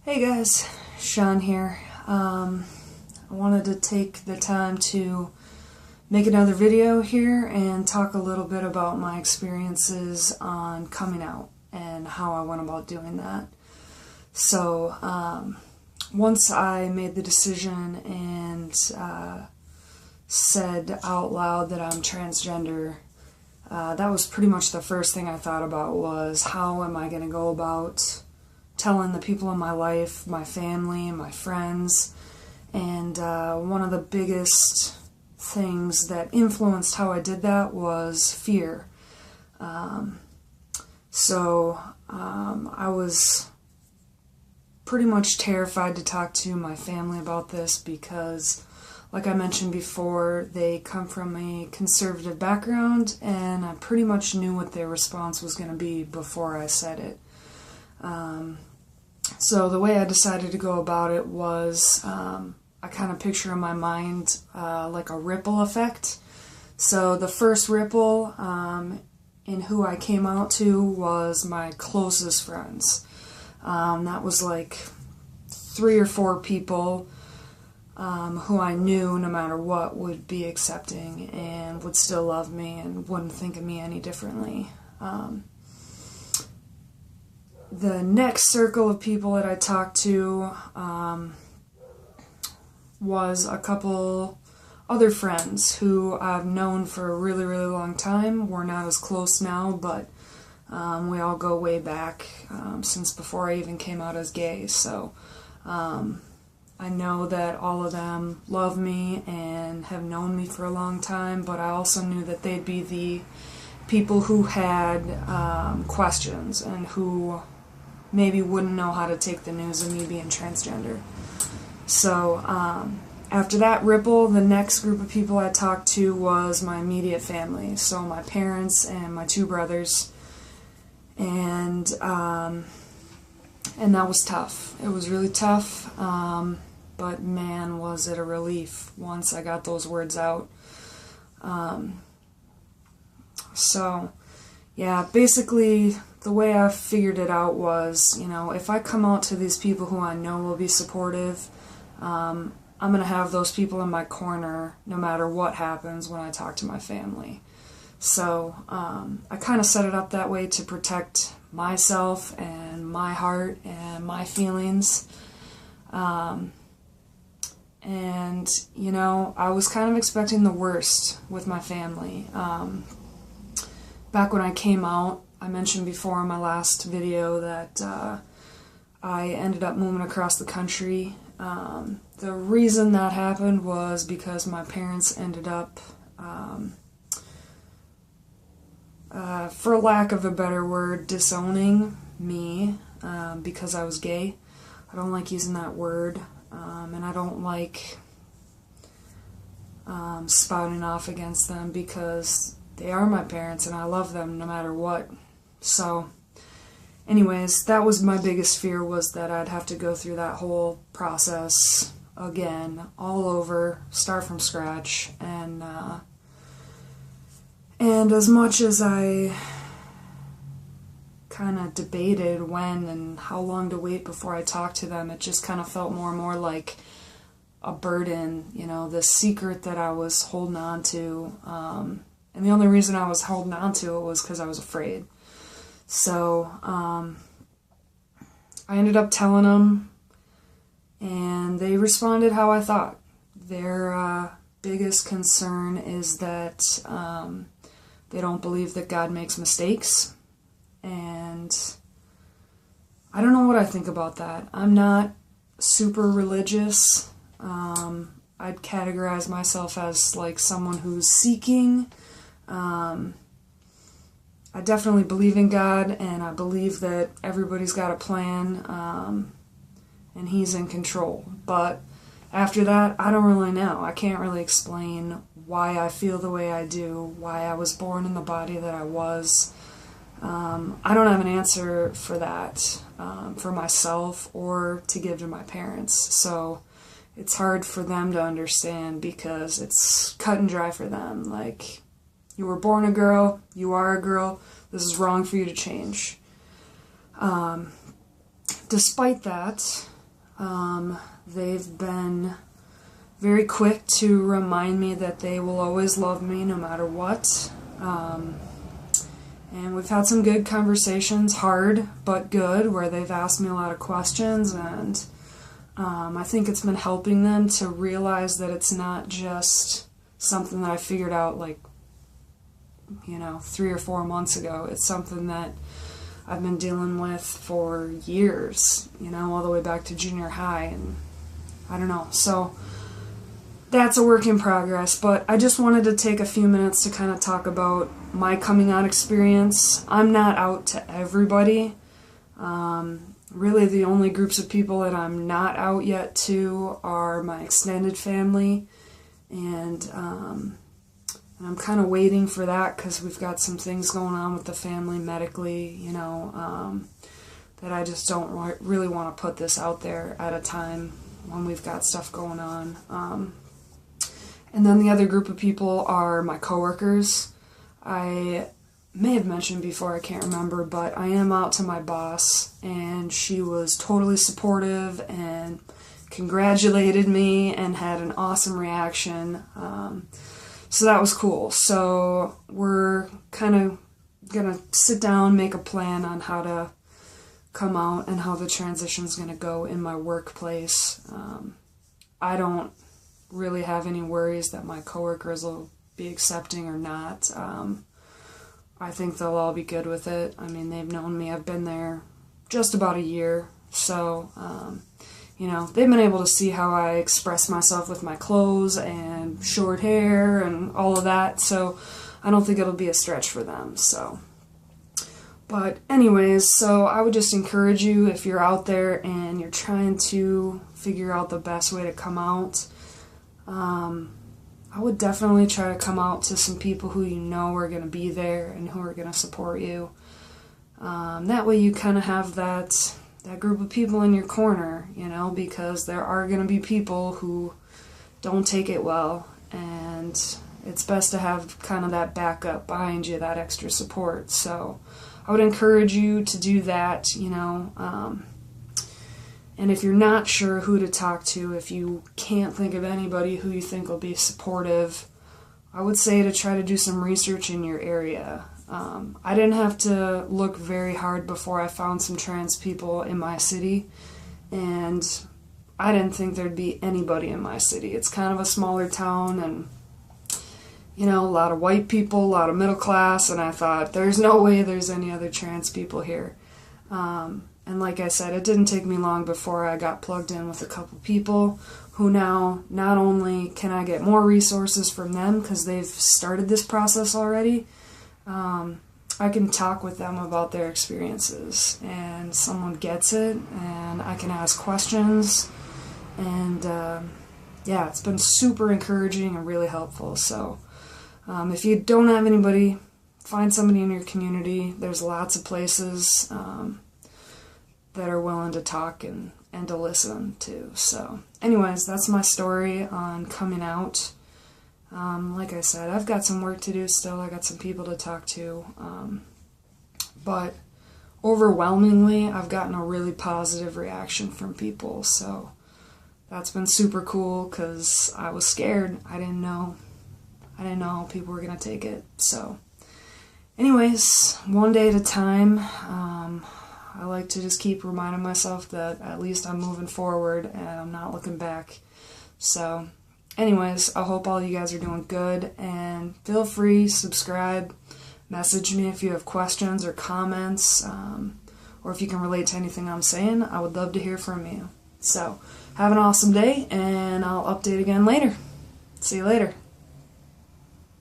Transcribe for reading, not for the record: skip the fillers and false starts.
Hey guys, Sean here. I wanted to take the time to make another video here and talk a little bit about my experiences on coming out and how I went about doing that. So, once I made the decision and said out loud that I'm transgender, that was pretty much the first thing I thought about was how am I going to go about telling the people in my life, my family, my friends. And one of the biggest things that influenced how I did that was fear. I was pretty much terrified to talk to my family about this because, like I mentioned before, they come from a conservative background, and I pretty much knew what their response was going to be before I said it. So the way I decided to go about it was I kind of picture in my mind like a ripple effect. So the first ripple in who I came out to was my closest friends. That was like 3 or 4 people who I knew no matter what would be accepting and would still love me and wouldn't think of me any differently. The next circle of people that I talked to was a couple other friends who I've known for a really, really long time. We're not as close now, but we all go way back since before I even came out as gay. So I know that all of them love me and have known me for a long time, but I also knew that they'd be the people who had questions and who maybe wouldn't know how to take the news of me being transgender. So after that ripple, the next group of people I talked to was my immediate family, so my parents and my 2 brothers, and that was tough. It was really tough, but man, was it a relief once I got those words out. So yeah, basically the way I figured it out was, if I come out to these people who I know will be supportive, I'm going to have those people in my corner no matter what happens when I talk to my family. So I kind of set it up that way to protect myself and my heart and my feelings. I was kind of expecting the worst with my family. Back when I came out, I mentioned before in my last video that I ended up moving across the country. The reason that happened was because my parents ended up, for lack of a better word, disowning me because I was gay. I don't like using that word, and I don't like spouting off against them because they are my parents and I love them no matter what. So anyways, that was my biggest fear, was that I'd have to go through that whole process again, all over, start from scratch. And as much as I kind of debated when and how long to wait before I talked to them, it just kind of felt more and more like a burden, this secret that I was holding on to. And the only reason I was holding on to it was because I was afraid. So I ended up telling them, and they responded how I thought. Their biggest concern is that they don't believe that God makes mistakes, and I don't know what I think about that. I'm not super religious. I'd categorize myself as like someone who's seeking. I definitely believe in God, and I believe that everybody's got a plan, and He's in control. But after that, I don't really know. I can't really explain why I feel the way I do, why I was born in the body that I was. I don't have an answer for that, for myself or to give to my parents. So it's hard for them to understand because it's cut and dry for them. Like, you were born a girl, you are a girl, this is wrong for you to change. Despite that, They've been very quick to remind me that they will always love me no matter what. And we've had some good conversations, hard but good, where they've asked me a lot of questions, and I think it's been helping them to realize that it's not just something that I figured out 3 or 4 months ago. It's something that I've been dealing with for years, all the way back to junior high, and I don't know. So that's a work in progress, but I just wanted to take a few minutes to kind of talk about my coming out experience. I'm not out to everybody. Really the only groups of people that I'm not out yet to are my extended family, and I'm kind of waiting for that because we've got some things going on with the family medically, that I just don't really want to put this out there at a time when we've got stuff going on. And then the other group of people are my coworkers. I may have mentioned before, I can't remember, but I am out to my boss, and she was totally supportive and congratulated me and had an awesome reaction. So that was cool. So we're kind of going to sit down, make a plan on how to come out and how the transition's going to go in my workplace. I don't really have any worries that my coworkers will be accepting or not. I think they'll all be good with it. I mean, they've known me. I've been there just about a year, so they've been able to see how I express myself with my clothes and short hair and all of that, so I don't think it'll be a stretch for them. But anyways, so I would just encourage you, if you're out there and you're trying to figure out the best way to come out, I would definitely try to come out to some people who you know are going to be there and who are going to support you. That way you kind of have that group of people in your corner, because there are going to be people who don't take it well, and it's best to have kind of that backup behind you, that extra support. So I would encourage you to do that, and if you're not sure who to talk to, if you can't think of anybody who you think will be supportive, I would say to try to do some research in your area. I didn't have to look very hard before I found some trans people in my city, and I didn't think there'd be anybody in my city. It's kind of a smaller town, and a lot of white people, a lot of middle class, and I thought, there's no way there's any other trans people here. And like I said, it didn't take me long before I got plugged in with a couple people who now, not only can I get more resources from them because they've started this process already, I can talk with them about their experiences, and someone gets it, and I can ask questions, and it's been super encouraging and really helpful. So if you don't have anybody, find somebody in your community. There's lots of places that are willing to talk and to listen to. So anyways, that's my story on coming out. Like I said, I've got some work to do still. I got some people to talk to. But overwhelmingly, I've gotten a really positive reaction from people. So that's been super cool because I was scared. I didn't know how people were going to take it. So anyways, one day at a time. I like to just keep reminding myself that at least I'm moving forward and I'm not looking back. So anyways, I hope all you guys are doing good, and feel free, subscribe, message me if you have questions or comments, or if you can relate to anything I'm saying. I would love to hear from you. So have an awesome day, and I'll update again later. See you later.